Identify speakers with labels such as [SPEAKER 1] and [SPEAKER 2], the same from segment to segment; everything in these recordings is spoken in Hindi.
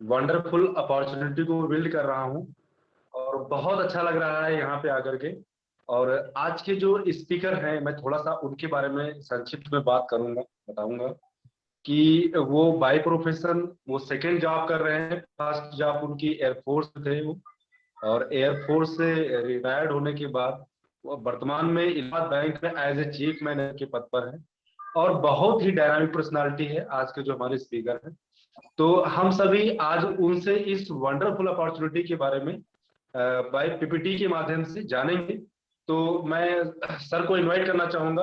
[SPEAKER 1] वंडरफुल अपॉर्चुनिटी को बिल्ड कर रहा हूँ और बहुत अच्छा लग रहा है यहाँ पे आकर के। और आज के जो स्पीकर हैं मैं थोड़ा सा उनके बारे में संक्षिप्त में बात करूंगा, बताऊंगा कि वो बाय प्रोफेशन वो सेकंड जॉब कर रहे हैं। फर्स्ट जॉब उनकी एयरफोर्स थे वो, और एयरफोर्स से रिटायर्ड होने के बाद वो वर्तमान में इलाहाबाद बैंक में एज ए चीफ मैनेजर के पद पर है। और बहुत ही डायनामिक पर्सनालिटी है आज के जो हमारे स्पीकर हैं। तो हम सभी आज उनसे इस वंडरफुल अपॉर्चुनिटी के बारे में बाय पीपीटी के माध्यम से जानेंगे। तो मैं सर को इनवाइट करना चाहूंगा।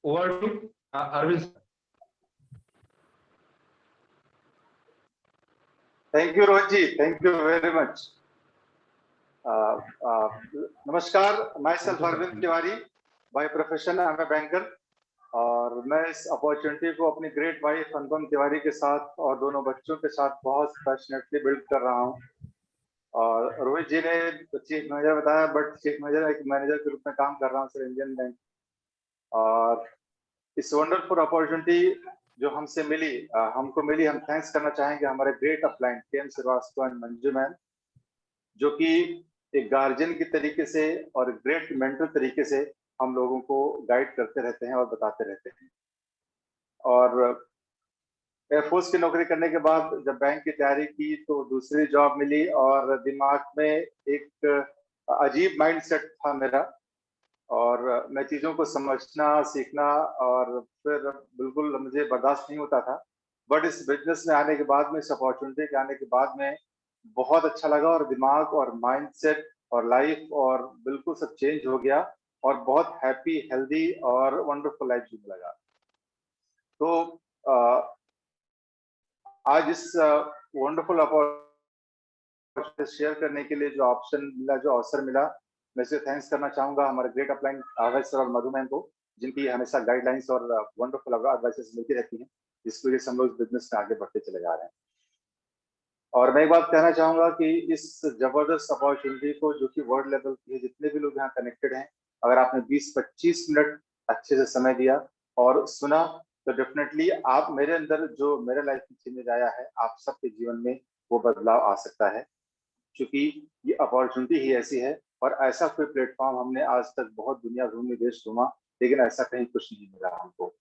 [SPEAKER 1] Over to Arvind sir.
[SPEAKER 2] Thank you Rohit ji, thank you very much. नमस्कार, myself Arvind Tiwari, by profession I am a banker. और मैं इस अपॉर्चुनिटी को अपनी ग्रेट वाइफ अनुपम तिवारी के साथ और दोनों बच्चों के साथ बहुत पैशनेटली बिल्ड कर रहा हूँ। और रोहित जी ने चीफ मैनेजर बताया, बट चीफ मैनेजर एक मैनेजर के रूप में काम कर रहा हूँ सर इंडियन बैंक। और इस वंडरफुल अपॉर्चुनिटी जो हमसे मिली, हमको मिली, हम थैंक्स करना चाहेंगे हमारे ग्रेट अपलाइन के श्रीवास्तव एंड मंजू मैम, जो कि एक गार्जियन की तरीके से और ग्रेट मेंटर तरीके से हम लोगों को गाइड करते रहते हैं और बताते रहते हैं। और एयरफोर्स की नौकरी करने के बाद जब बैंक की तैयारी की तो दूसरी जॉब मिली और दिमाग में एक अजीब माइंडसेट था मेरा। और मैं चीज़ों को समझना सीखना और फिर बिल्कुल मुझे बर्दाश्त नहीं होता था। बट इस बिजनेस में आने के बाद में, इस अपॉर्चुनिटी के आने के बाद में बहुत अच्छा लगा और दिमाग और माइंडसेट और लाइफ और बिल्कुल सब चेंज हो गया और बहुत हैप्पी, हेल्दी और वंडरफुल लाइफ जीने लगा। तो आज इस वंडरफुल अपॉर्चुनिटी शेयर करने के लिए जो ऑप्शन मिला, जो अवसर मिला, मैं इसे थैंक्स करना चाहूंगा हमारे ग्रेट अपलाइन सर और मधु मैम को, जिनकी हमेशा गाइडलाइंस और वंडरफुल एडवाइसेस मिलती रहती हैं, जिसकी वजह से हम लोग बिजनेस में आगे बढ़ते चले जा रहे हैं। और मैं एक बात कहना चाहूंगा कि इस जबरदस्त अपॉर्चुनिटी को, जो कि वर्ल्ड लेवल की है, जितने भी लोग यहाँ कनेक्टेड हैं, अगर आपने 20-25 मिनट अच्छे से समय दिया और सुना, तो डेफिनेटली आप मेरे अंदर जो मेरे लाइफ में चेंज आया है, आप सबके जीवन में वो बदलाव आ सकता है। क्योंकि ये अपॉर्चुनिटी ही ऐसी है और ऐसा कोई प्लेटफॉर्म हमने आज तक बहुत दुनिया घूमी, देश घूमा, लेकिन ऐसा कहीं कुछ नहीं मिला हमको।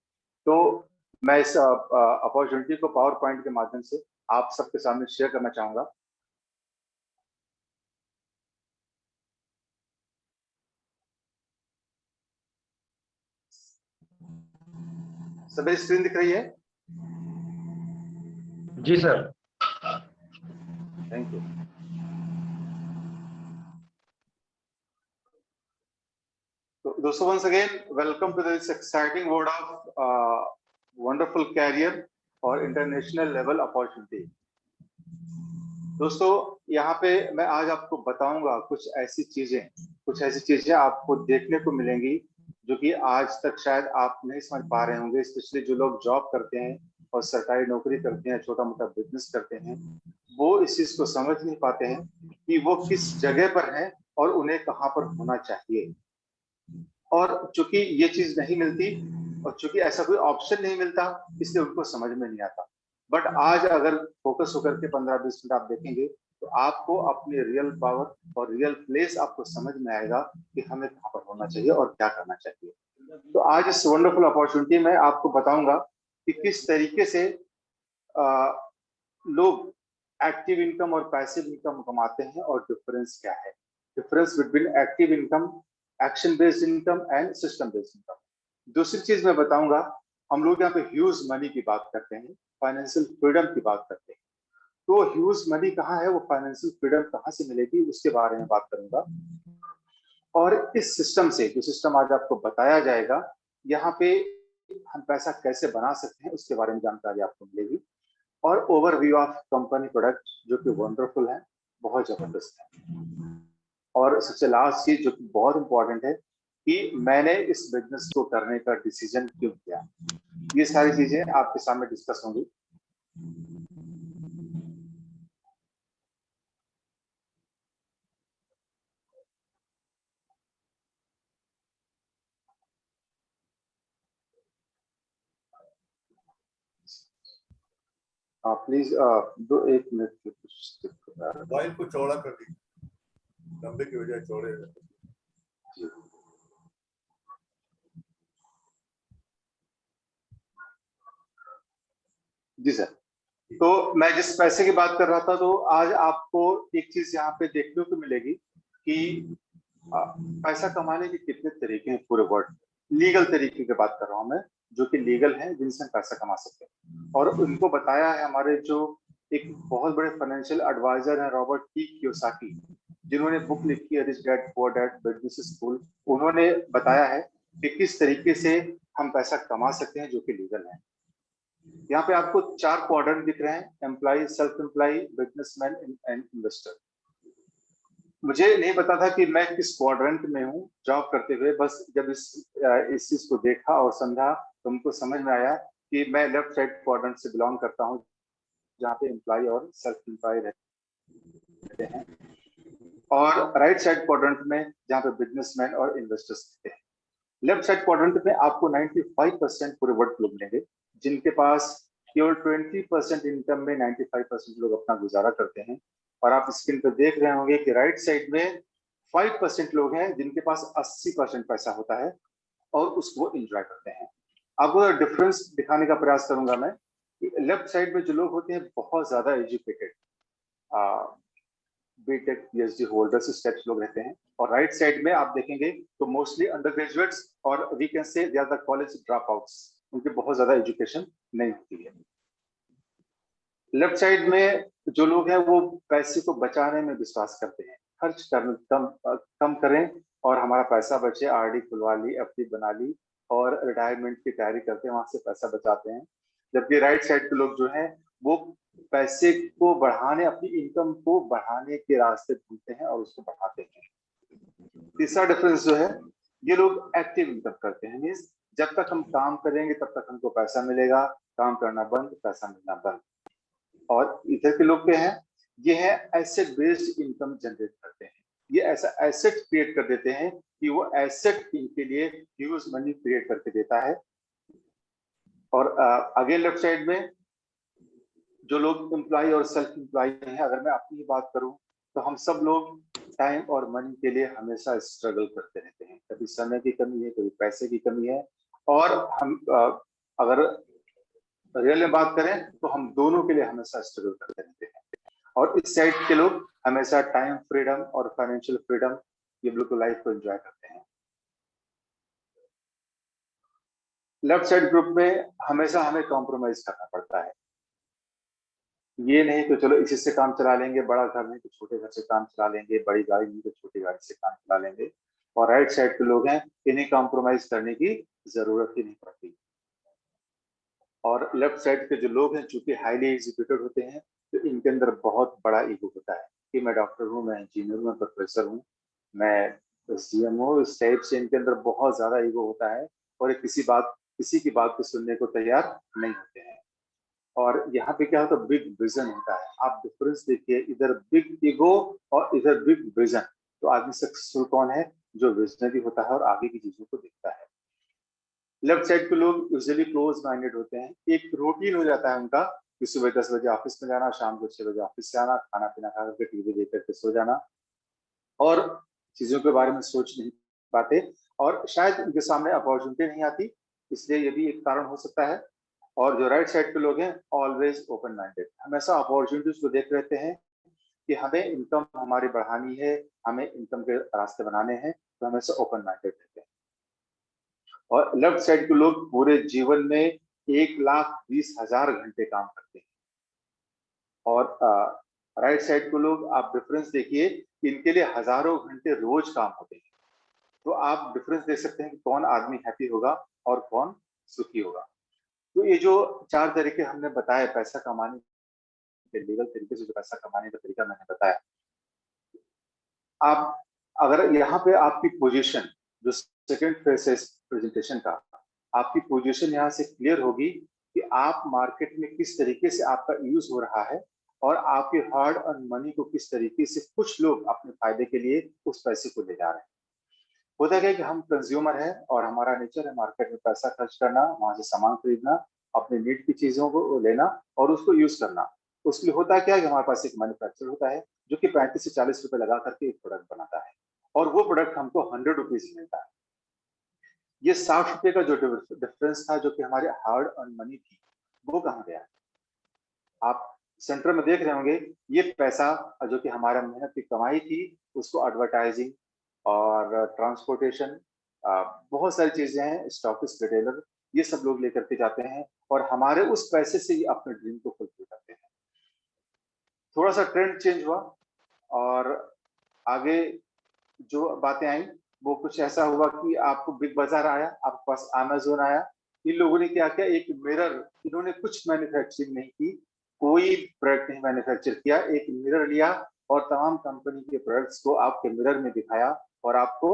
[SPEAKER 2] तो मैं इस अपॉर्चुनिटी को पावर पॉइंट के माध्यम से आप सबके सामने शेयर करना चाहूंगा। सभी स्क्रीन दिख रही है?
[SPEAKER 1] जी सर।
[SPEAKER 2] Thank you. तो दोस्तों, once again welcome to this exciting world of wonderful career और इंटरनेशनल लेवल अपॉर्चुनिटी। दोस्तों, यहाँ पे मैं आज आपको बताऊंगा कुछ ऐसी चीजें आपको देखने को मिलेंगी जो कि आज तक शायद आप नहीं समझ पा रहे होंगे। स्पेशली जो लोग जॉब करते हैं और सरकारी नौकरी करते हैं, छोटा मोटा बिजनेस करते हैं, वो इस चीज को समझ नहीं पाते हैं कि वो किस जगह पर हैं और उन्हें कहाँ पर होना चाहिए। और चूंकि ये चीज नहीं मिलती और चूंकि ऐसा कोई ऑप्शन नहीं मिलता, इसलिए उनको समझ में नहीं आता। बट आज अगर फोकस होकर के 15-20 मिनट आप देखेंगे, तो आपको अपनी रियल पावर और रियल प्लेस आपको समझ में आएगा कि हमें कहाँ पर होना चाहिए और क्या करना चाहिए। तो आज इस वंडरफुल अपॉर्चुनिटी में आपको बताऊंगा कि किस तरीके से लोग एक्टिव इनकम और पैसिव इनकम कमाते हैं और डिफरेंस क्या है, difference between active income, action based income and system based income. दूसरी चीज मैं बताऊंगा, हम लोग यहाँ पे ह्यूज मनी की बात करते हैं, फाइनेंशियल फ्रीडम की बात करते हैं। तो ह्यूज मनी कहाँ है, वो फाइनेंशियल फ्रीडम कहाँ से मिलेगी, उसके बारे में बात करूंगा। और इस सिस्टम से, जो सिस्टम आज आपको बताया जाएगा, यहाँ पे हम पैसा कैसे बना सकते हैं, उसके बारे में जानकारी आपको मिलेगी। और ओवरव्यू ऑफ कंपनी प्रोडक्ट, जो कि वंडरफुल है, बहुत जबरदस्त है। और सबसे लास्ट चीज जो कि बहुत इंपॉर्टेंट है, कि मैंने इस बिजनेस को करने का डिसीजन क्यों किया। ये सारी चीजें आपके सामने डिस्कस होंगी। प्लीज दो एक मिनट की कुछ
[SPEAKER 3] मोबाइल को चौड़ा कर दीजिए, लंबे की बजाय चौड़े।
[SPEAKER 2] जी सर। तो मैं जिस पैसे की बात कर रहा था, तो आज आपको एक चीज यहाँ पे देखने को मिलेगी कि पैसा कमाने के कितने तरीके हैं पूरे वर्ल्ड। लीगल तरीके की बात कर रहा हूँ मैं, जो कि लीगल है, जिनसे हम पैसा कमा सकते हैं। और उनको बताया है हमारे जो एक बहुत बड़े फाइनेंशियल एडवाइजर हैं, रॉबर्ट टी कियोसाकी, जिन्होंने बुक लिखी है rich dad poor dad business school. उन्होंने बताया है कि किस तरीके से हम पैसा कमा सकते हैं जो कि लीगल है। यहाँ पे आपको 4 क्वाड्रेंट दिख रहे हैं: employ, self employ, businessman and investor. मुझे नहीं पता था कि मैं किस क्वाड्रेंट में हूँ जॉब करते हुए। बस जब इस चीज को देखा और समझा तो हमको समझ में आया कि मैं लेफ्ट साइड क्वाड्रेंट से बिलोंग करता हूँ, जहाँ पे एम्प्लॉय और सेल्फ एम्प्लॉय रहते हैं, और राइट साइड क्वाड्रेंट में जहाँ पे बिजनेसमैन और इन्वेस्टर्स रहते हैं। लेफ्ट साइड क्वाड्रेंट में आपको 95% पूरे वर्ल्ड लोग मिलेंगे, जिनके पास केवल 20% इनकम में 95% लोग अपना गुजारा करते हैं। और आप स्क्रीन पर देख रहे होंगे कि राइट साइड में 5% लोग हैं जिनके पास 80% पैसा होता है और उसको एंजॉय करते हैं। आपको डिफरेंस दिखाने का प्रयास करूंगा मैं। लेफ्ट साइड में जो लोग होते हैं बहुत ज्यादा एजुकेटेड, बीटेक पीएचडी होल्डर्स, इस टाइप लोग रहते हैं। और राइट साइड में आप देखेंगे तो मोस्टली अंडर ग्रेजुएट्स, और we can say they are the college drop outs, उनकी बहुत ज्यादा एजुकेशन नहीं होती है। लेफ्ट साइड में जो लोग हैं वो पैसे को बचाने में विश्वास करते हैं, खर्च कम करें और हमारा पैसा बचे, आरडी खुलवा ली, एफडी बना ली और रिटायरमेंट की तैयारी करते हैं, वहां से पैसा बचाते हैं। जबकि राइट साइड के लोग जो हैं वो पैसे को बढ़ाने, अपनी इनकम को बढ़ाने के रास्ते ढूंढते हैं और उसको बढ़ाते हैं। तीसरा डिफरेंस जो है, ये लोग एक्टिव इनकम करते हैं, मीन्स जब तक हम काम करेंगे तब तक हमको पैसा मिलेगा, काम करना बंद, पैसा मिलना बंद। और इधर के लोग क्या है, ये है एसेट बेस्ड इनकम जनरेट करते हैं। ये ऐसा एसेट क्रिएट कर देते हैं कि वो एसेट इनके लिए ह्यूज मनी क्रिएट करके देता है। और अगेन लेफ्ट साइड में जो लोग एम्प्लॉय और सेल्फ एम्प्लॉय हैं, अगर मैं अपनी बात करूं तो हम सब लोग टाइम और मनी के लिए हमेशा स्ट्रगल करते रहते हैं। कभी समय की कमी है, कभी पैसे की कमी है, और हम अगर रियल में बात करें तो हम दोनों के लिए हमेशा स्ट्रगल करते रहते हैं। और इस साइड के लोग हमेशा टाइम फ्रीडम और फाइनेंशियल फ्रीडम, ये बिल्कुल लाइफ को एंजॉय करते हैं। लेफ्ट साइड ग्रुप में हमेशा हमें कॉम्प्रोमाइज करना पड़ता है। ये नहीं तो चलो इसी से काम चला लेंगे, बड़ा घर नहीं तो छोटे घर से काम चला लेंगे, बड़ी गाड़ी नहीं तो छोटी गाड़ी से काम चला लेंगे। और राइट साइड के लोग हैं, इन्हें कॉम्प्रोमाइज करने की जरूरत ही नहीं पड़ती। और लेफ्ट साइड के जो लोग हैं, चूंकि हाईली एजुकेटेड होते हैं, तो इनके अंदर बहुत बड़ा ईगो होता है कि मैं डॉक्टर हूँ, मैं इंजीनियर हूँ, मैं प्रोफेसर हूँ, मैं सीएम हूँ। इस टाइप से इनके अंदर बहुत ज्यादा ईगो होता है और ये किसी की बात को सुनने को तैयार नहीं होते हैं। और यहाँ पे क्या होता है, बिग विजन होता है। आप डिफरेंस देखिए, इधर बिग ईगो और इधर बिग विजन। तो आदमी सक्सेसफुल कौन है? जो विजनरी होता है और आगे की चीजों को देखता है। लेफ्ट साइड के लोग यूजुअली क्लोज माइंडेड होते हैं। एक रूटीन हो जाता है उनका कि सुबह 10 बजे ऑफिस में जाना, शाम को 6 बजे ऑफिस से आना, खाना पीना खा करके टीवी देख करके सो जाना, और चीजों के बारे में सोच नहीं पाते, और शायद उनके सामने अपॉर्चुनिटी नहीं आती, इसलिए ये भी एक कारण हो सकता है। और जो राइट साइड के लोग हैं, ऑलवेज ओपन माइंडेड, हमेशा अपॉर्चुनिटीज को देख रहते हैं कि हमें इनकम हमारी बढ़ानी है, हमें इनकम के रास्ते बनाने हैं, तो हमेशा ओपन माइंडेड रहते हैं। और लेफ्ट साइड के लोग पूरे जीवन में 1,20,000 घंटे काम करते हैं। और राइट साइड के लोग, आप डिफरेंस देखिए, इनके लिए हजारों घंटे रोज काम होते हैं। तो आप डिफरेंस देख सकते हैं कि कौन आदमी हैप्पी होगा और कौन सुखी होगा। तो ये जो 4 तरीके हमने बताए पैसा कमाने के, लीगल तरीके से जो पैसा कमाने का तरीका मैंने बताया, आप अगर यहाँ पे आपकी पोजीशन, जो सेकंड फेज है प्रेजेंटेशन का, आपकी पोजीशन यहाँ से क्लियर होगी कि आप मार्केट में किस तरीके से आपका यूज हो रहा है और आपके हार्ड अर्न मनी को किस तरीके से कुछ लोग अपने फायदे के लिए उस पैसे को ले जा रहे हैं। होता है कि हम कंज्यूमर है और हमारा नेचर है मार्केट में पैसा खर्च करना, वहां से सामान खरीदना, अपने नीड की चीजों को लेना और उसको यूज करना। उसके लिए होता क्या है कि हमारे पास एक मैन्युफैक्चरर होता है जो कि 35 से 40 रुपए लगा करके एक प्रोडक्ट बनाता है और वो प्रोडक्ट हमको 100 रुपीज मिलता है। ये 60 रुपए का जो डिफरेंस था जो कि हमारे हार्ड अर्न मनी थी, वो कहाँ गया? आप सेंटर में देख रहे होंगे ये पैसा जो कि हमारा मेहनत की कमाई थी, उसको एडवर्टाइजिंग और ट्रांसपोर्टेशन, बहुत सारी चीजें हैं, स्टॉकिस्ट, रिटेलर, ये सब लोग लेकर के जाते हैं और हमारे उस पैसे से ही अपने ड्रीम को फुलफिल करते हैं। थोड़ा सा ट्रेंड चेंज हुआ और आगे जो बातें आई वो कुछ ऐसा हुआ कि आपको बिग बाजार आया, आपके पास अमेज़न आया। इन लोगों ने क्या किया, एक मिरर, इन्होंने कुछ मैन्युफैक्चरिंग नहीं की, कोई प्रोडक्ट नहीं मैन्युफैक्चर किया, एक मिरर लिया और तमाम कंपनी के प्रोडक्ट्स को आपके मिरर में दिखाया और आपको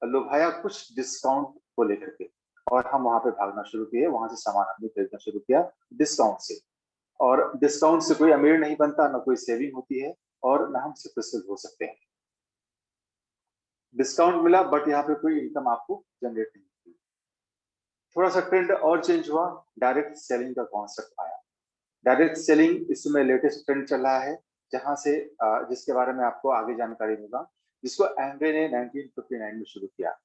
[SPEAKER 2] लुभाया कुछ डिस्काउंट को लेकर के। और हम वहां पे भागना शुरू किए, वहां से सामान हमने खरीदना शुरू किया डिस्काउंट से। और डिस्काउंट से कोई अमीर नहीं बनता, ना कोई सेविंग होती है और ना हम सक्सेसफुल हो सकते हैं। डिस्काउंट मिला बट यहाँ पे कोई इनकम आपको जनरेट नहीं हुई। थोड़ा सा ट्रेंड और चेंज हुआ, डायरेक्ट सेलिंग का कॉन्सेप्ट आया। डायरेक्ट सेलिंग इस समय लेटेस्ट ट्रेंड चल रहा है, जहां से जिसके बारे में आपको आगे जानकारी दूंगा, जिसको एमवे ने 1959 में शुरू किया।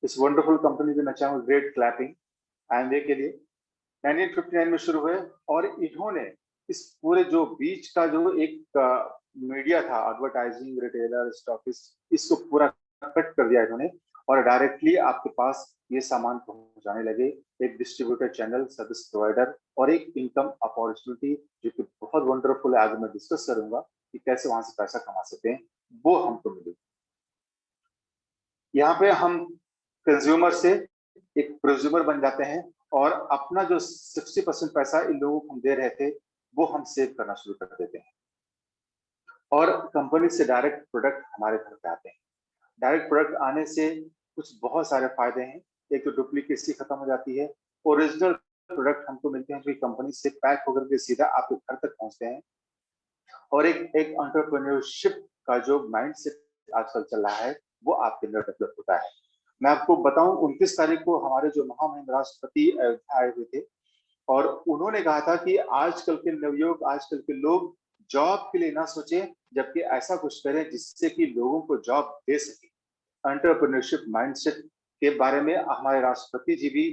[SPEAKER 2] इस वंडरफुल कंपनी को मैं चाहूंगा ग्रेट क्लैपिंग एमवे के लिए। 1959 में शुरू हुए और इन्होंने इस पूरे जो बीच का जो एक मीडिया था, एडवर्टाइजिंग, रिटेलर, स्टॉकिस्ट, इसको पूरा कट कर दिया इन्होंने और डायरेक्टली आपके पास ये सामान पहुंचाने लगे। एक डिस्ट्रीब्यूटर चैनल, सर्विस प्रोवाइडर और एक इनकम अपॉर्चुनिटी जो कि बहुत वंडरफुल है, आज मैं डिस्कस करूंगा कि कैसे वहां से पैसा कमा सकते हैं, वो हमको मिली। यहाँ पे हम कंज्यूमर से एक प्रोज्यूमर बन जाते हैं और अपना जो 60% पैसा इन लोगों को हम दे रहे थे वो हम सेव करना शुरू कर देते हैं और कंपनी से डायरेक्ट प्रोडक्ट हमारे घर पे आते हैं। डायरेक्ट प्रोडक्ट आने से कुछ बहुत सारे फायदे हैं। एक तो डुप्लीकेसी खत्म हो जाती है, ओरिजिनल प्रोडक्ट हमको मिलते हैं जो कंपनी से पैक होकर के सीधा आपके घर तक पहुंचते हैं और एक एक एंटरप्रेन्योरशिप का जो माइंडसेट आजकल चल रहा है वो आपके अंदर डेवलप होता है। मैं आपको बताऊं, 29 तारीख को हमारे जो महामहिम राष्ट्रपति अयोध्या आए हुए थे और उन्होंने कहा था कि आजकल के नवयुवक, आजकल के लोग जॉब के लिए ना सोचें, जबकि ऐसा कुछ करें जिससे कि लोगों को जॉब दे सके। एंटरप्रेन्योरशिप माइंडसेट के बारे में हमारे राष्ट्रपति जी भी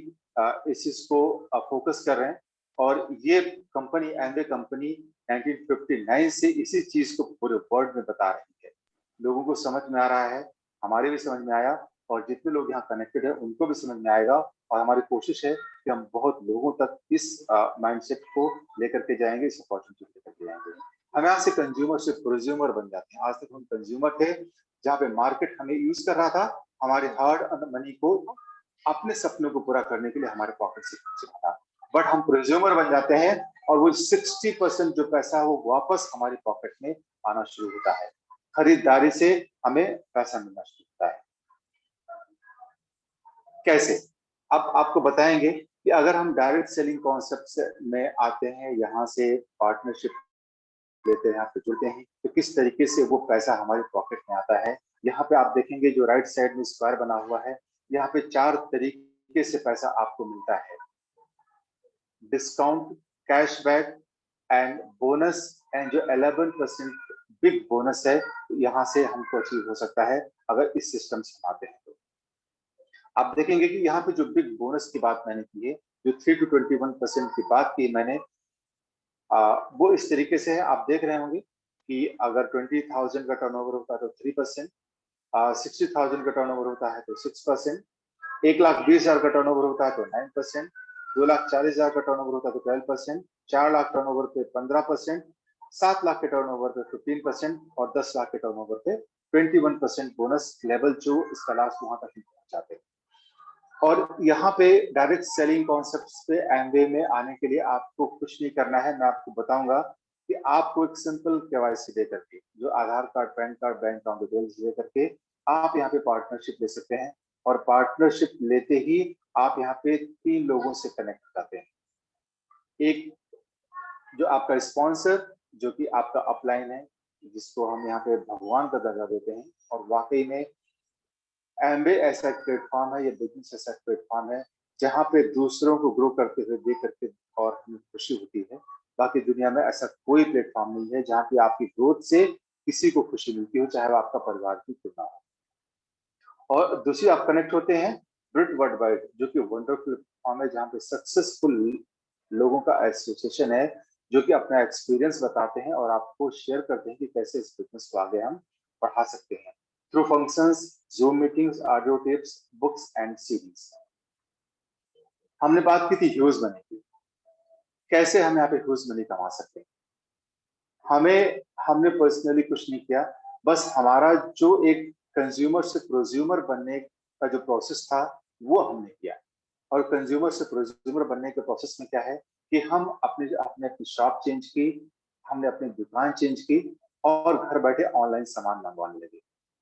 [SPEAKER 2] इस चीज को फोकस कर रहे हैं और ये कंपनी, एमवे कंपनी 1959 से इसी चीज को पूरे वर्ल्ड में बता रही है। लोगों को समझ में आ रहा है, हमारे भी समझ में आया और जितने लोग यहाँ कनेक्टेड है उनको भी समझ में आएगा और हमारी कोशिश है कि हम बहुत लोगों तक इस माइंडसेट को लेकर के जाएंगे, इस अपॉर्चुनिटी को लेकर के जाएंगे। हम यहाँ से कंज्यूमर से प्रोज्यूमर बन जाते हैं। आज तक हम कंज्यूमर थे, जहाँ पे मार्केट हमें यूज कर रहा था हमारे हार्ड अर्न मनी को अपने सपनों को पूरा करने के लिए हमारे पॉकेट से खर्च रहा था, बट हम प्रोज्यूमर बन जाते हैं और वो 60% जो पैसा है वो वापस हमारे पॉकेट में आना शुरू होता है। खरीदारी से हमें पैसा मिलना शुरू होता है। कैसे? अब आपको बताएंगे कि अगर हम डायरेक्ट सेलिंग कॉन्सेप्ट में आते हैं, यहाँ से पार्टनरशिप लेते हैं, यहाँ पे जुड़ते हैं, तो किस तरीके से वो पैसा हमारे पॉकेट में आता है। यहाँ पे आप देखेंगे जो राइट साइड में स्क्वायर बना हुआ है, यहाँ पे 4 तरीके से पैसा आपको मिलता है। Discount, cashback and bonus, and जो 11% बिग बोनस है, यहाँ से हमको अचीव हो सकता है अगर इस सिस्टम से हम आते हैं तो। आप देखेंगे कि यहाँ पे जो बिग बोनस की बात मैंने की है, जो 3 to 21% की बात की मैंने, वो इस तरीके से है। आप देख रहे होंगे कि अगर 20,000 का टर्नओवर होता है तो 3%, 60,000 का टर्नओवर होता है तो 6%, 1,20,000 का टर्नओवर होता है तो 9%, 2,40,000 का टर्नओवर होता है तो 12%, 4 लाख टर्नओवर पे 15%, 7 लाख के टर्नओवर पे 15% और 10 लाख के टर्नओवर पे 21% बोनस लेवल, जो इसका लास्ट वहां तक पहुंच जाते हैं। और यहाँ पे डायरेक्ट सेलिंग कॉन्सेप्ट्स पे एमवे में आने के लिए आपको कुछ नहीं करना है। मैं आपको बताऊंगा कि आपको एक सिंपल केवाईसी दे करके, जो Aadhaar card, PAN card, bank account details दे करके आप यहाँ पे पार्टनरशिप ले सकते हैं और पार्टनरशिप लेते ही आप यहाँ पे 3 लोगों से कनेक्ट हो जाते हैं। एक जो आपका स्पॉन्सर, जो कि आपका अपलाइन है, जिसको हम यहाँ पे भगवान का दर्जा देते हैं, और वाकई में एमवे ऐसा एक प्लेटफॉर्म है, ये बिजनेस ऐसा प्लेटफॉर्म है जहाँ पे दूसरों को ग्रो करते हुए देख करके और हमें खुशी होती है। बाकी दुनिया में ऐसा कोई प्लेटफॉर्म नहीं है जहाँ पे आपकी ग्रोथ से किसी को खुशी मिलती हो, चाहे वो आपका परिवार भी क्यों ना हो। और दूसरी, आप कनेक्ट होते हैं ब्रिट वर्ल्ड वाइड, जो कि वंडरफुल प्लेटफॉर्म है जहाँ पे सक्सेसफुल लोगों का एसोसिएशन है, जो कि अपना एक्सपीरियंस बताते हैं और आपको शेयर करते हैं कि कैसे इस बिजनेस को आगे हम बढ़ा सकते हैं through functions, zoom meetings, audio tips, books and series. हमने बात की थी ह्यूज मनी की, कैसे हम यहाँ पे ह्यूज मनी कमा सकते हैं। हमने पर्सनली कुछ नहीं किया, बस हमारा जो एक कंज्यूमर से प्रोज्यूमर बनने का जो प्रोसेस था वो हमने किया। और कंज्यूमर से प्रोज्यूमर बनने के प्रोसेस में क्या है कि हम अपने अपने अपनी शॉप चेंज की, हमने अपनी दुकान चेंज की और घर बैठे ऑनलाइन सामान मंगवाने लगे।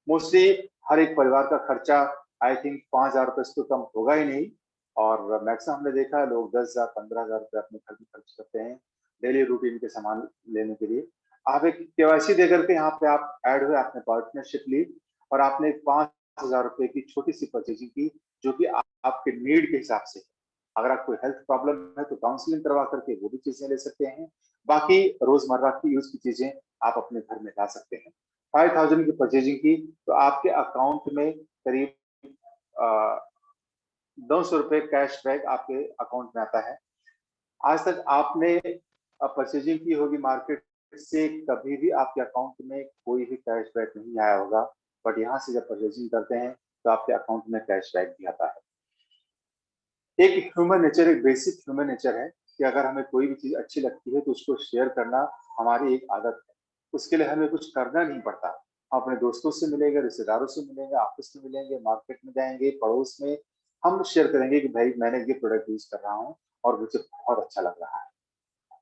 [SPEAKER 2] मोस्टली हर एक परिवार का खर्चा आई थिंक 5,000 रुपए से तो कम होगा ही नहीं, और मैक्सिमम हमने देखा है लोग 10,000 15,000 रुपए अपने घर में खर्च करते हैं डेली रूटीन के सामान लेने के लिए। आप एक केवाईसी दे करके यहाँ पे आप ऐड हुए, आपने पार्टनरशिप ली और आपने 5,000 रुपए की छोटी सी परचेजिंग की, जो कि आपके नीड के हिसाब से। अगर आपको हेल्थ प्रॉब्लम है तो काउंसलिंग करवा करके वो भी चीजें ले सकते हैं। बाकी रोजमर्रा की यूज की चीजें आप अपने घर में ला सकते हैं। 5,000 की परचेजिंग की तो आपके अकाउंट में करीब 900 रुपए कैश बैक आपके अकाउंट में आता है। आज तक आपने परचेजिंग की होगी मार्केट से, कभी भी आपके अकाउंट में कोई भी कैशबैक नहीं आया होगा, बट यहाँ से जब परचेजिंग करते हैं तो आपके अकाउंट में कैशबैक भी आता है। एक ह्यूमन नेचर, एक बेसिक ह्यूमन नेचर है कि अगर हमें कोई भी चीज अच्छी लगती है तो उसको शेयर करना हमारी एक आदत है। उसके लिए हमें कुछ करना नहीं पड़ता। हम अपने दोस्तों से मिलेंगे, रिश्तेदारों से मिलेंगे, ऑफिस में मिलेंगे, मार्केट में जाएंगे, पड़ोस में हम शेयर करेंगे कि भाई मैंने ये प्रोडक्ट यूज कर रहा हूँ और मुझे बहुत अच्छा लग रहा है।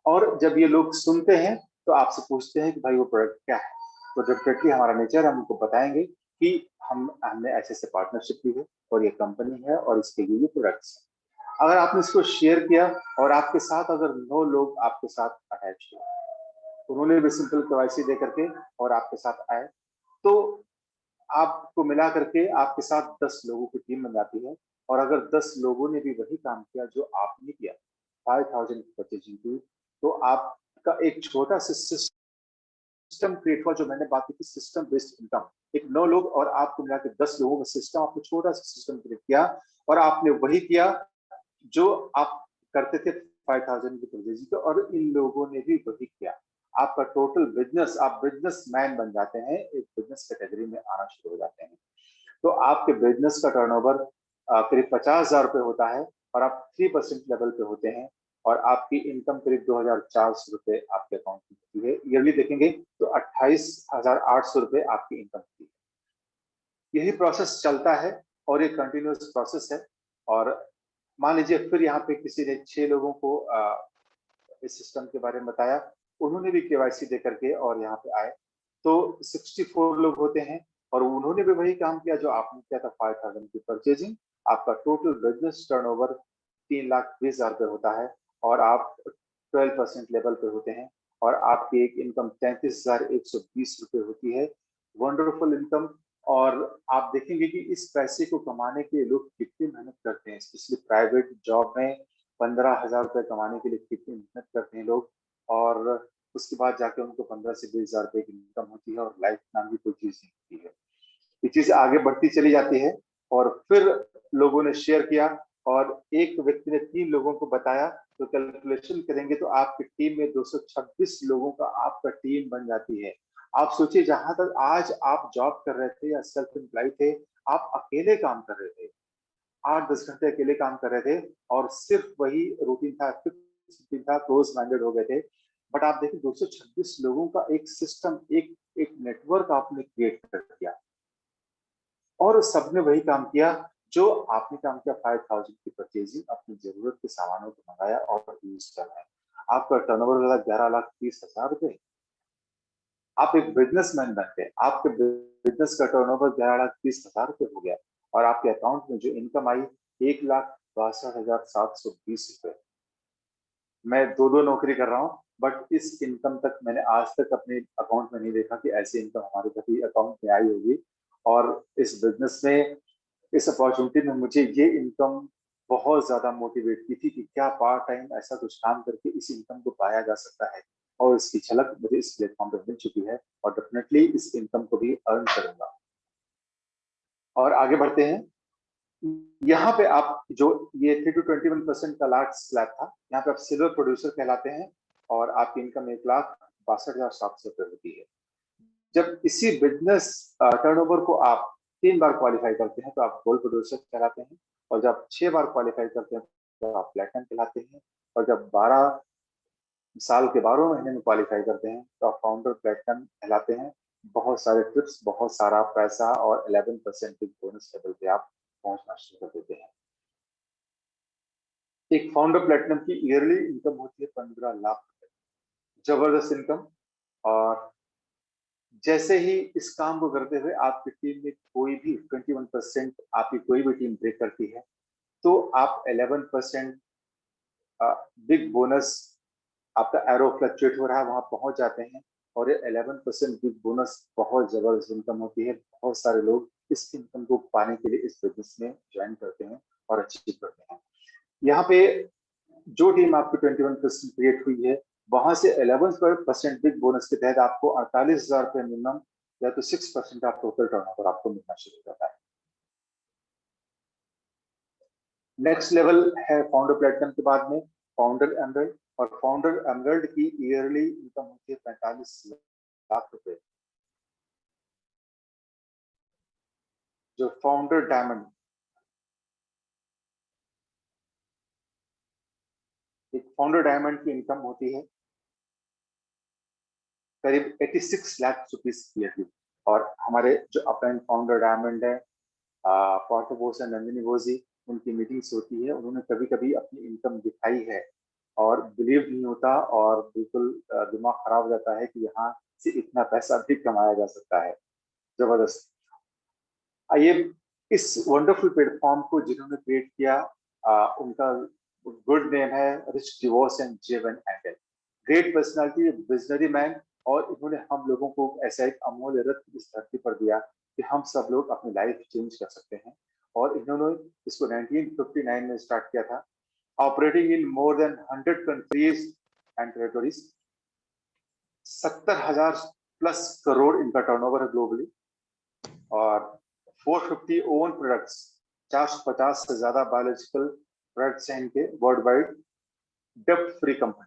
[SPEAKER 2] और जब ये लोग सुनते हैं तो आपसे पूछते हैं कि भाई वो प्रोडक्ट क्या है, तो डेफिनेटली हमारा नेचर हम उनको बताएंगे कि हमने ऐसे से पार्टनरशिप की है और ये कंपनी है और इसके ये प्रोडक्ट्स हैं। अगर आपने इसको शेयर किया और आपके साथ अगर 9 लोग आपके साथ अटैच हुए, उन्होंने भी सिंपल केवाईसी दे करके और आपके साथ आए, तो आपको मिला करके आपके साथ 10 लोगों की टीम बन जाती है। और अगर 10 लोगों ने भी वही काम किया जो आपने किया, 5,000 की परचेजिंग की, तो आपका एक छोटा सा सिस्टम क्रिएट हुआ, जो मैंने बात की थी सिस्टम बेस्ड इनकम। एक 9 लोग और आपको मिला के 10 लोगों का सिस्टम, आपने छोटा सा सिस्टम क्रिएट किया और आपने वही किया जो आप करते थे 5,000 की परचेजिंग, और इन लोगों ने भी वही किया। आपका टोटल बिजनेस, आप बिजनेस मैन बन जाते हैं, एक बिजनेस कैटेगरी में आना शुरू हो जाते हैं। तो आपके बिजनेस का टर्नओवर करीब 50,000 रुपए होता है और आप 3% लेवल पे होते हैं और आपकी इनकम करीब 2,400 रुपए आपके अकाउंट में होती है। ईयरली देखेंगे तो 28,800 रुपए आपकी इनकम होती है। यही प्रोसेस चलता है और ये कंटिन्यूअस प्रोसेस है। और मान लीजिए फिर यहाँ पे किसी ने 6 लोगों को इस सिस्टम के बारे में बताया, उन्होंने भी केवाईसी दे करके और यहाँ पे आए, तो 64 लोग होते हैं और उन्होंने भी वही काम किया जो आपने किया था, 5,000 की परचेजिंग। आपका टोटल बिजनेस टर्नओवर 3,20,000 रुपए होता है और आप 12% लेवल पे होते हैं और आपकी एक इनकम 33,120 रुपए होती है। Wonderful income. और आप देखेंगे कि इस पैसे को कमाने के लिए लोग कितनी मेहनत करते हैं, स्पेशली प्राइवेट जॉब में 15,000 रुपए कमाने के लिए कितनी मेहनत करते हैं लोग, और उसके बाद जाके उनको 15 से 20,000 रुपए की इनकम होती है और लाइफ नाम की कोई चीज नहीं होती है। ये चीज आगे बढ़ती चली जाती है और फिर लोगों ने शेयर किया और एक व्यक्ति ने 3 लोगों को बताया, तो कैलकुलेशन करेंगे तो आपकी टीम में 226 लोगों का आपका टीम बन जाती है। आप सोचिए, जहां तक आज आप जॉब कर रहे थे या सेल्फ एम्प्लॉय थे, आप अकेले काम कर रहे थे, 8-10 घंटे अकेले काम कर रहे थे और सिर्फ वही रूटीन था, रूटीन था, क्लोज माइंडेड हो गए थे। बट आप देखिए 226 लोगों का एक सिस्टम, एक एक नेटवर्क आपने क्रिएट कर दिया और सबने वही काम किया जो आपने काम किया। 5,000 की परचेजिंग, अपनी जरूरत के सामानों को मंगाया और यूज कर रहे हैं। आपका टर्नओवर हुआ 11,30,000 रुपए। आप एक बिजनेसमैन बन गए, आपके बिजनेस का टर्नओवर 11,30,000 रुपए हो गया और आपके अकाउंट में जो इनकम आई 1,62,720 रुपए। मैं 2-2 नौकरी कर रहा हूँ, बट इस इनकम तक मैंने आज तक अपने अकाउंट में नहीं देखा कि ऐसी इनकम हमारे कभी अकाउंट में आई होगी। और इस बिजनेस में, इस अपॉर्चुनिटी में मुझे ये इनकम बहुत ज्यादा मोटिवेट की थी कि क्या पार्ट टाइम ऐसा कुछ काम करके इस इनकम को पाया जा सकता है, और इसकी झलक मुझे इस प्लेटफॉर्म पर मिल चुकी है और डेफिनेटली इस इनकम को भी अर्न करूंगा। और आगे बढ़ते हैं। यहाँ पे आप जो ये 3 to 21% का लास्ट स्लैब था, यहाँ पे आप सिल्वर प्रोड्यूसर कहलाते हैं और आपकी इनकम 1,62,700 रुपए होती है। जब इसी बिजनेस टर्नओवर को आप 3 बार क्वालिफाई करते हैं तो आप गोल्ड प्रोड्यूसर कहलाते हैं, और जब 6 बार क्वालिफाई करते हैं तो आप प्लेटिनम कहलाते हैं, और जब 12 साल के 12 महीने में क्वालिफाई करते हैं तो आप फाउंडर प्लेटिनम कहलाते हैं। बहुत सारे ट्रिप्स, बहुत सारा पैसा और 11% की बोनस लेवल पे आप पहुंचना शुरू कर देते हैं। एक फाउंडर प्लेटिनम की ईयरली इनकम होती है 15 लाख रुपए, जबरदस्त इनकम। और जैसे ही इस काम को करते हुए आपकी टीम में कोई भी 21% आपकी कोई भी टीम ब्रेक करती है तो आप 11% बिग बोनस, आपका एरो फ्लक्चुएट हो रहा है वहां पहुंच जाते हैं, और ये 11% बिग बोनस बहुत जबरदस्त इनकम होती है। बहुत सारे लोग इस इनकम को पाने के लिए इस बिजनेस में ज्वाइन करते हैं और अचीव करते हैं। यहाँ पे जो टीम आपकी 21% क्रिएट हुई है वहां से 11% बिग बोनस के तहत आपको 48,000 रुपए मिनिमम या तो 6% आप टोटल टर्नओवर आपको मिलना शुरू होता है। नेक्स्ट लेवल है फाउंडर प्लेटिनम के बाद में फाउंडर एमरल्ड, और फाउंडर एमरल्ड की ईयरली इनकम होती है 45 लाख रुपए। जो फाउंडर डायमंड, एक फाउंडर डायमंड की इनकम होती है करीब 86 लाख रुपीस ईयरली। और हमारे जो अपने फाउंडर डायमंड है पार्थ बोस और नंदिनी बोस जी, उनकी मीटिंग्स होती है, उन्होंने कभी कभी अपनी इनकम दिखाई है और बिलीव नहीं होता और बिल्कुल दिमाग खराब हो जाता है कि यहाँ से इतना पैसा भी कमाया जा सकता है। जबरदस्त। आइए, इस वंडरफुल प्लेटफॉर्म को जिन्होंने क्रिएट किया उनका गुड नेम है Rich DeVos and Jay Van Andel. Great personality, visionary man, और इन्होंने हम लोगों को ऐसा एक अमूल्य रत्न इस धरती पर दिया कि हम सब लोग अपनी लाइफ चेंज कर सकते हैं। और इन्होंने इसको 1959 में स्टार्ट किया था, operating in more than 100 countries and territories. 70,000 plus crore इनका टर्नओवर है ग्लोबली, और 450 ओन प्रोडक्ट्स, 450 से ज्यादा बायोलॉजिकल प्रोडक्ट्स हैं इनके वर्ल्ड वाइड। डेप्ट फ्री कंपनी।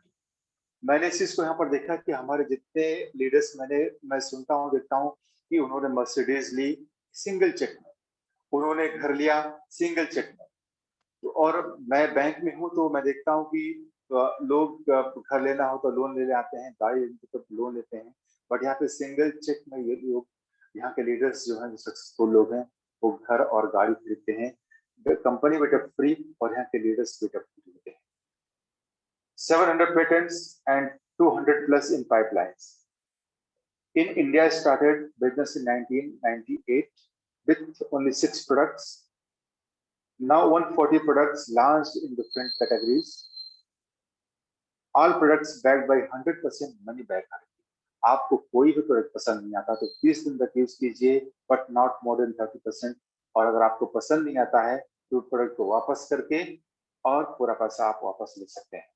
[SPEAKER 2] मैंने इस चीज को यहाँ पर देखा कि हमारे जितने लीडर्स मैं सुनता हूँ, देखता हूँ कि उन्होंने मर्सिडीज ली सिंगल चेक में, उन्होंने घर लिया सिंगल चेक में। तो और मैं बैंक में हूँ तो मैं देखता हूँ कि लोग घर लेना हो तो लोन ले आते हैं, गाड़ी तो लोन लेते हैं, बट यहाँ पे सिंगल चेक में ये लोग, यहाँ के लीडर्स जो हैं, जो सक्सेसफुल लोग हैं, वो घर और गाड़ी खरीदते हैं। कंपनी बेटा फ्री और यहाँ के लीडर्स बेटा फ्री होते हैं। 700 patents and 200 plus in pipelines. In India, started business in 1998 with only 6 products. Now 140 products launched in different categories. All products backed by 100% money back guarantee. आपको कोई भी प्रोडक्ट पसंद नहीं आता तो 20 दिन तक यूज कीजिए, बट नॉट मोर देन 30%। और अगर आपको पसंद नहीं आता है तो प्रोडक्ट को वापस करके और पूरा पैसा आप वापस ले सकते हैं।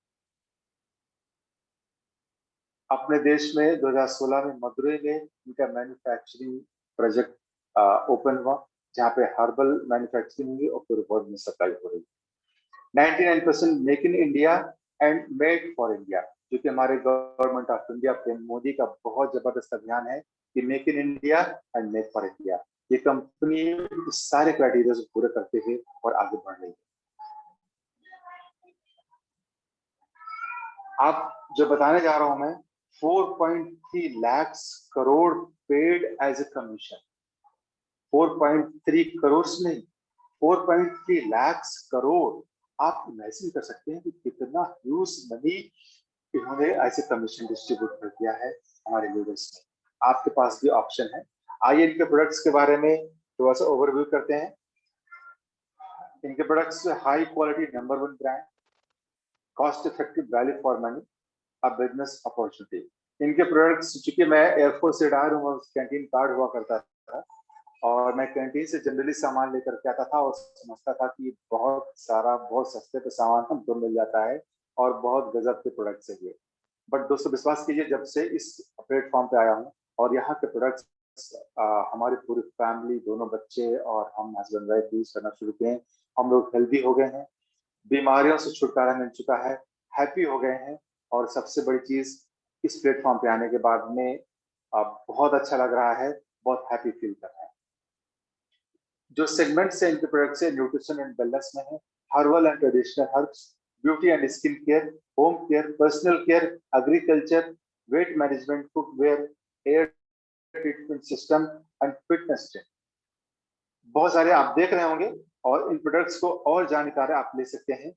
[SPEAKER 2] अपने देश में 2016 में मदुरई में इनका मैन्युफैक्चरिंग प्रोजेक्ट ओपन हुआ, जहाँ पे हर्बल मैन्युफैक्चरिंग हुई और पूरे वर्ल्ड में सप्लाई हो रही है। 99% make in India and made for India, जो कि हमारे government of India PM Modi का बहुत जबरदस्त अभियान है कि make in India and made for India. ये कंपनी सारे क्राइटेरिया को पूरे करते हुए और आगे बढ़ रही है। आप जो बताने जा रहा हूं मैं, 4.3 lakh crore paid as a commission. 4.3 crore नहीं, 4.3 लाख करोड़। आप इमेजिन कर सकते हैं कि कितना ह्यूज मनी इन्होंने एज ए कमीशन डिस्ट्रीब्यूट कर दिया है हमारे लीडर्स ने। आपके पास भी ऑप्शन है। आइए इनके प्रोडक्ट्स के बारे में थोड़ा सा ओवरव्यू करते हैं। इनके products high quality number 1 brand, cost effective value for money, business opportunity. इनके प्रोडक्ट्स, चूंकि मैं एयरफोर्स से रिटायर हूँ, कैंटीन कार्ड हुआ करता था और मैं कैंटीन से जनरली सामान लेकर के आता था और समझता था कि बहुत सारा बहुत सस्ते पे सामान हमको मिल जाता है और बहुत गजब के प्रोडक्ट्स है ये। बट दोस्तों विश्वास कीजिए, जब से इस प्लेटफॉर्म पे आया हूँ और यहाँ के प्रोडक्ट्स हमारी पूरी फैमिली, दोनों बच्चे और हम हस्बैंड वाइफ यूज करना शुरू किए हैं। हम लोग हेल्दी हो गए हैं, बीमारियों से छुटकारा मिल चुका है, हैप्पी हो गए हैं। और सबसे बड़ी चीज, इस प्लेटफॉर्म पे आने के बाद में बहुत अच्छा लग रहा है, बहुत हैप्पी फील कर रहे हैं। जो सेगमेंट्स है इनके प्रोडक्ट्स है, न्यूट्रिशन एंड वेलनेस में है, herbal and traditional herbs, beauty and skin care, home care, personal care, agriculture, weight management, footwear, air treatment system and fitness training. बहुत सारे आप देख रहे होंगे और इन प्रोडक्ट्स को और जानकारी आप ले सकते हैं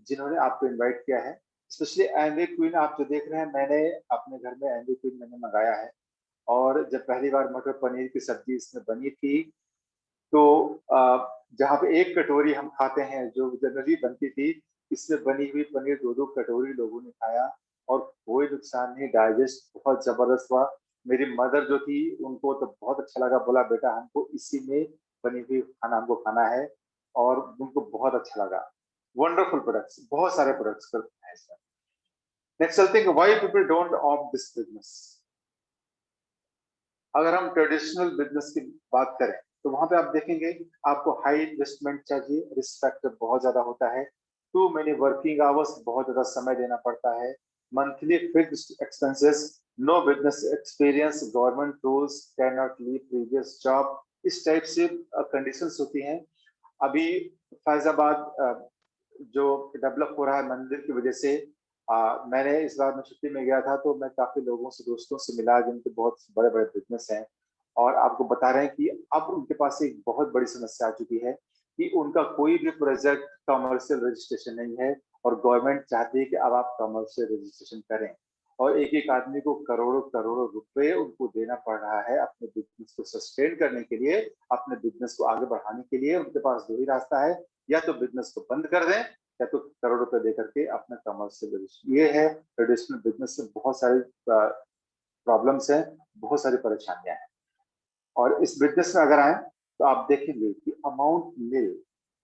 [SPEAKER 2] जिन्होंने आपको इनवाइट किया है। स्पेशली एमवे क्वीन आप जो देख रहे हैं, मैंने अपने घर में एमवे क्वीन मैंने मंगाया है। और जब पहली बार मटर पनीर की सब्जी इसमें बनी थी, तो जहाँ पे एक कटोरी हम खाते हैं जो जनरली बनती थी, इसमें बनी हुई पनीर 2-2 कटोरी लोगों ने खाया और कोई नुकसान नहीं, डाइजेस्ट बहुत जबरदस्त हुआ। मेरी मदर जो थी उनको तो बहुत अच्छा लगा, बोला बेटा हमको इसी में बनी हुई खाना हमको खाना है, और उनको बहुत अच्छा लगा। वंडरफुल प्रोडक्ट्स, बहुत सारे प्रोडक्ट्स करते हैं इसमें। नेक्स्ट चलते हैं, why people don't opt this business. अगर हम ट्रेडिशनल बिजनेस की बात करें तो वहां पे आप देखेंगे आपको हाई इन्वेस्टमेंट चाहिए, रिस्पेक्ट बहुत ज्यादा होता है, टू मेनी वर्किंग आवर्स, बहुत ज्यादा समय देना पड़ता है, monthly fixed expenses, no business experience, government rules, can not leave previous job, इस टाइप से कंडीशंस होती हैं। अभी फैजाबाद जो डेवलप हो रहा है मंदिर की वजह से, मैंने इस बार मैं छुट्टी में गया था तो मैं काफी लोगों से, दोस्तों से मिला जिनके बहुत बड़े बड़े बिजनेस हैं, और आपको बता रहे हैं कि अब उनके पास एक बहुत बड़ी समस्या आ चुकी है कि उनका कोई भी प्रोजेक्ट कमर्शियल रजिस्ट्रेशन नहीं है, और गवर्नमेंट चाहती है कि अब आप कमर्शियल रजिस्ट्रेशन करें, और एक एक आदमी को करोड़ों करोड़ों रुपए उनको देना पड़ रहा है अपने बिजनेस को सस्टेन करने के लिए, अपने बिजनेस को आगे बढ़ाने के लिए। उनके पास दो ही रास्ता है, या तो बिजनेस को बंद कर दें या तो करोड़ रुपए दे करके अपना कमर्शियल रजिस्ट्रेशन। ये है ट्रेडिशनल बिजनेस से बहुत सारी प्रॉब्लम्स हैं, बहुत सारी परेशानियां हैं। और इस बिजनेस में अगर आए तो आप देखेंगे कि अमाउंट मिल,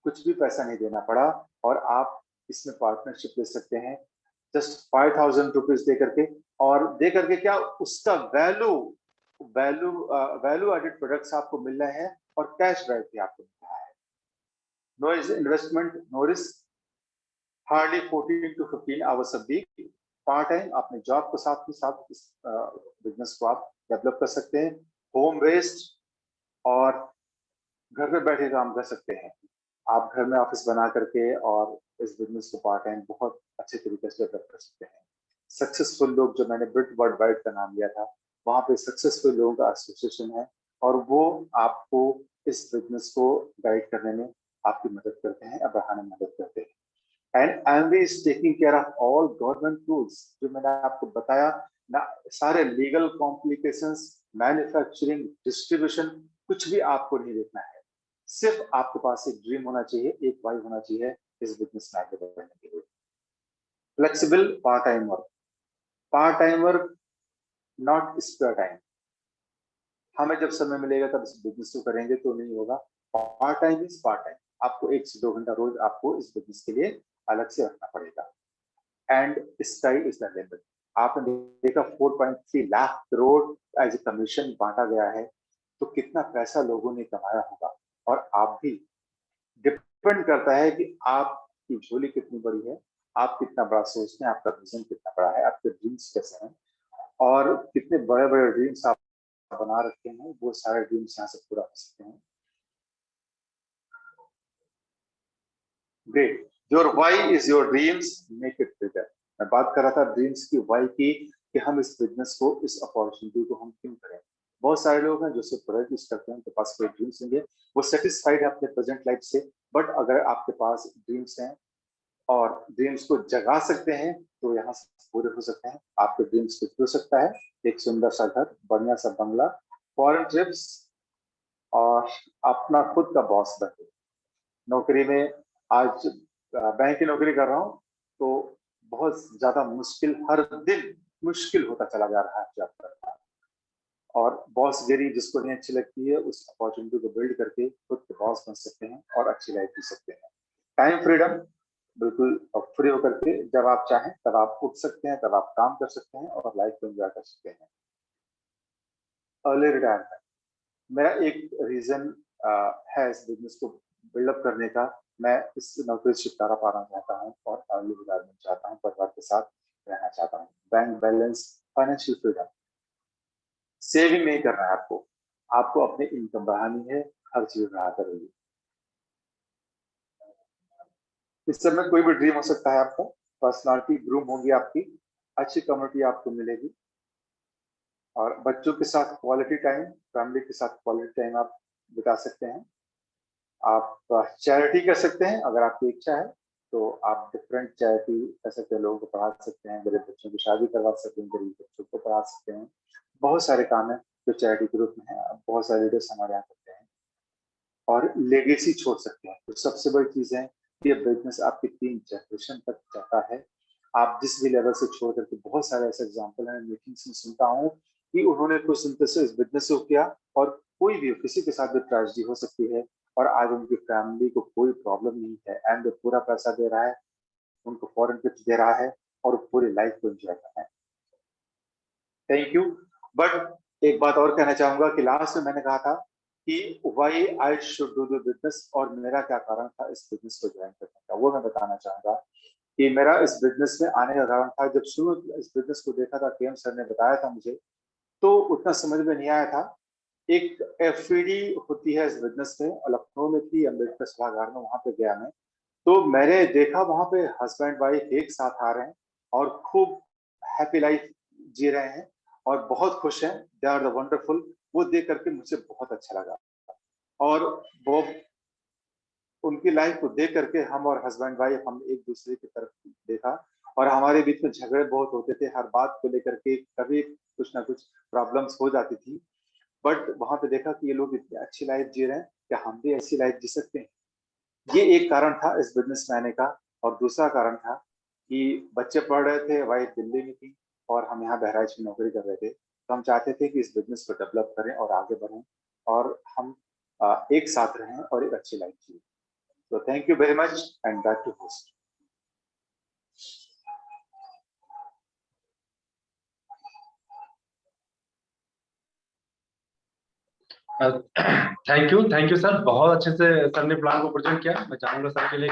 [SPEAKER 2] कुछ भी पैसा नहीं देना पड़ा, और आप इसमें पार्टनरशिप ले सकते हैं जस्ट 5,000 रुपीज दे करके। और दे करके क्या, उसका value value value added products आपको मिल रहे हैं, और कैश बैक भी आपको मिल रहा है। No investment, no risk, hardly 14 to 15 hours a week, part time अपने जॉब को साथ ही साथ इस बिजनेस को आप डेवलप कर सकते हैं। होम बेस्ड, और घर में बैठे काम कर सकते हैं आप, घर में ऑफिस बना करके और इस बिजनेस को पार्ट टाइम बहुत अच्छे तरीके से डेवलप कर सकते हैं। सक्सेसफुल लोग, जो मैंने ब्रिट वर्ल्ड वाइड का नाम लिया था, वहां पे सक्सेसफुल लोगों का एसोसिएशन है, और वो आपको इस बिजनेस को गाइड करने में आपकी मदद करते हैं, बढ़ाने में मदद करते हैं। And Amway is taking care of all government rules, जो मैंने आपको बताया ना, सारे लीगल कॉम्प्लिकेशंस, मैन्युफैक्चरिंग, डिस्ट्रीब्यूशन, कुछ भी आपको नहीं देखना है। सिर्फ आपके पास एक ड्रीम होना चाहिए, एक वाई होना चाहिए इस बिजनेस में आगे बढ़ने के लिए। Flexible part time work, not spare time. हमें जब समय मिलेगा तब इस बिजनेस को करेंगे तो नहीं होगा। Part time is part time, आपको 1 से 2 घंटा रोज आपको इस बिजनेस के लिए अलग से रखना पड़ेगा। And sky is the limit. आपने देखा 4.3 lakh crore as a commission बांटा गया है, तो कितना पैसा लोगों ने कमाया होगा। और आप भी, डिपेंड करता है कि आपकी झोली कितनी बड़ी है, आप कितना बड़ा सोचते हैं, आपका विजन कितना बड़ा है, आपके ड्रीम्स कैसे हैं, और कितने बड़े बड़े ड्रीम्स आप बना रखे हैं, वो सारे ड्रीम्स यहाँ से पूरा कर सकते हैं। Great, your why is your dreams, make it bigger. मैं बात कर रहा था ड्रीम्स की, वाई की, कि हम इस बिजनेस को, इस अपॉर्चुनिटी को हम क्यों करें। बहुत सारे लोग हैं जो सिर्फ प्रोडक्ट यूज करते हैं, उनके पास कोई ड्रीम्स नहीं है, वो सेटिस्फाइड है अपने प्रेजेंट लाइफ से। बट अगर आपके पास ड्रीम्स हैं और ड्रीम्स को जगा सकते हैं, तो यहाँ से पूरे हो सकते हैं। आपके ड्रीम्स कुछ हो सकता है, एक सुंदर सा घर, बढ़िया सा बंगला, फॉरेन ट्रिप्स, और अपना खुद का बॉस बने। नौकरी में आज बैंक की नौकरी कर रहा हूँ, तो बहुत ज्यादा मुश्किल, हर दिन मुश्किल होता चला जा रहा है जॉब करना। और बॉसगिरी जिसको नहीं अच्छी लगती है, उस अपॉर्चुनिटी को बिल्ड करके खुद के बॉस बन सकते हैं और अच्छी लाइफ जी सकते हैं। टाइम फ्रीडम, बिल्कुल फ्री होकर के जब आप चाहें तब आप उठ सकते हैं, तब आप काम कर सकते हैं और लाइफ को एंजॉय कर सकते हैं। अर्ली रिटायरमेंट मेरा एक रीजन है इस बिजनेस को बिल्डअप करने का। मैं इस नौकरी से छुटकारा पाना चाहता हूँ और अर्ली रिटायरमेंट चाहता हूँ, परिवार के साथ रहना चाहता हूँ। Bank balance, financial freedom, saving नहीं करना है आपको, आपको अपनी इनकम बढ़ानी है, हर चीज बढ़ाते रहिए। इस समय कोई भी ड्रीम हो सकता है आपका, पर्सनालिटी ग्रूम होगी आपकी, अच्छी कम्युनिटी आपको मिलेगी और बच्चों के साथ क्वालिटी टाइम, फैमिली के साथ क्वालिटी टाइम आप बिता सकते हैं। आप चैरिटी कर सकते हैं अगर आपकी इच्छा है तो आप डिफरेंट चैरिटी कर सकते हैं, लोगों को पढ़ा सकते हैं, गरीब बच्चों की शादी करवा सकते हैं, गरीब बच्चों को पढ़ा सकते हैं। बहुत सारे काम है जो चैरिटी के रूप में है, बहुत सारे लीडर्स हमारे यहाँ करते हैं। और लेगेसी छोड़ सकते हैं, तो सबसे बड़ी चीज है कि ये बिजनेस आपकी 3 जनरेशन तक जाता है। आप जिस भी लेवल से छोड़ करके, बहुत सारे ऐसे एग्जाम्पल हैं मीटिंग्स में सुनता हूँ कि उन्होंने कुछ सिंपल से इस बिजनेस को किया और कोई भी किसी के साथ भी ट्रेजेडी हो सकती है और आज उनकी फैमिली को कोई प्रॉब्लम नहीं है एंड पूरा पैसा दे रहा है, उनको फॉरेन टिप्स दे रहा है और पूरी लाइफ को एंजॉय कर रहे हैं। Thank you. बट एक बात और कहना चाहूंगा कि लास्ट में मैंने कहा था कि why I should do the business और मेरा क्या कारण था इस बिजनेस को ज्वाइन करने का, वो मैं बताना चाहूंगा कि मेरा इस बिजनेस में आने का कारण था, जब शुरू इस बिजनेस को देखा था, केएम सर ने बताया था मुझे, तो उतना समझ में नहीं आया था। एक एफईडी होती है इस बिजनेस में, लखनऊ में थी, अम्बेडकर सभागार में, वहां पे गया मैं, तो मैंने देखा वहां पे हस्बैंड वाइफ एक साथ आ रहे हैं और खूब हैप्पी लाइफ जी रहे हैं और बहुत खुश हैं, दे आर द वंडरफुल। वो देख करके मुझे बहुत अच्छा लगा और वो उनकी लाइफ को देख करके हम और हस्बैंड वाइफ हम एक दूसरे की तरफ देखा और हमारे बीच में झगड़े बहुत होते थे, हर बात को लेकर के कभी कुछ ना कुछ प्रॉब्लम्स हो जाती थी। बट वहां पे देखा कि ये लोग इतनी अच्छी लाइफ जी रहे हैं, क्या हम भी ऐसी लाइफ जी सकते हैं? ये एक कारण था इस बिजनेस में आने का। और दूसरा कारण था कि बच्चे पढ़ रहे थे, वाइफ दिल्ली में थी और हम यहाँ बहराइच में नौकरी कर रहे थे, तो हम चाहते थे कि इस बिजनेस को डेवलप करें और आगे बढ़ें और हम एक साथ रहें और एक अच्छी लाइफ जिए। तो thank you very much and back to host.
[SPEAKER 1] Thank you sir, बहुत अच्छे से सर ने प्लान को प्रेजेंट किया। मैं चाहूंगा सर के लिए